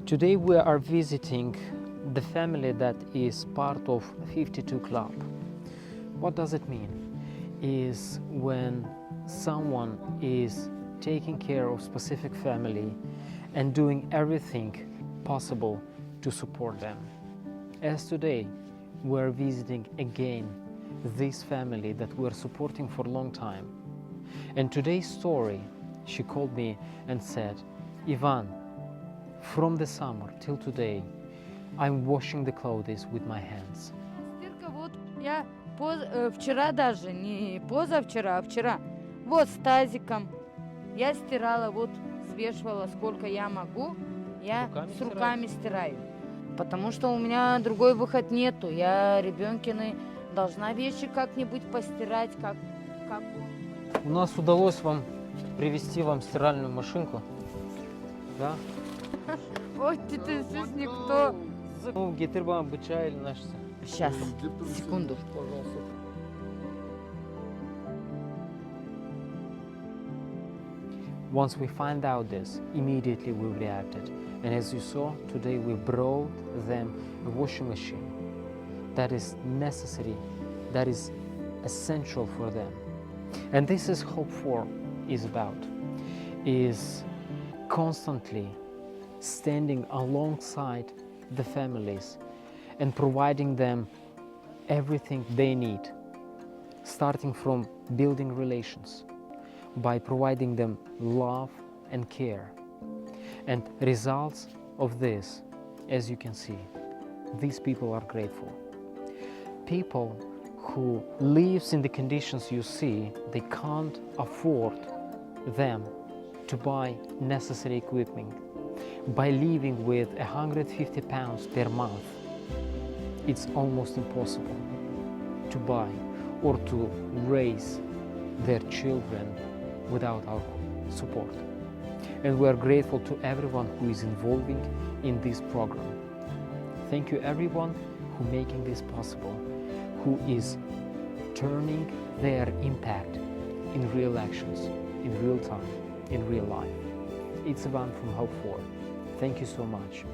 Today we are visiting the family that is part of 52 Club. What does it mean? Is when someone is taking care of specific family and doing everything possible to support them. As today we're visiting again this family that we're supporting for a long time. And today's story, she called me and said, Ivan, from the summer till today, I'm washing the clothes with my hands. Стирка вот я вчера даже, не позавчера, а вчера, вот с тазиком. Я стирала, вот взвешивала, сколько я могу, я с руками стираю. Потому что у меня другой выход нету. Я ребенкины должна вещи как-нибудь постирать, как У нас удалось привезти вам стиральную машинку. Да? Ой, ты здесь никто. Ну, getir быча или наш. Сейчас, секунду. Once we find out this, immediately we reacted. And as you saw, today we brought them a washing machine that is necessary, that is essential for them. And this is Hope 4 is about, is constantly standing alongside the families and providing them everything they need, starting from building relations, by providing them love and care. And results of this, as you can see, these people are grateful. People who lives in the conditions you see, they can't afford them to buy necessary equipment. By living with 150 pounds per month, it's almost impossible to buy or to raise their children without our support. And we are grateful to everyone who is involving in this program. Thank you everyone who making this possible, who is turning their impact in real actions, in real time, in real life. It's Ivan from Hope 4. Thank you so much.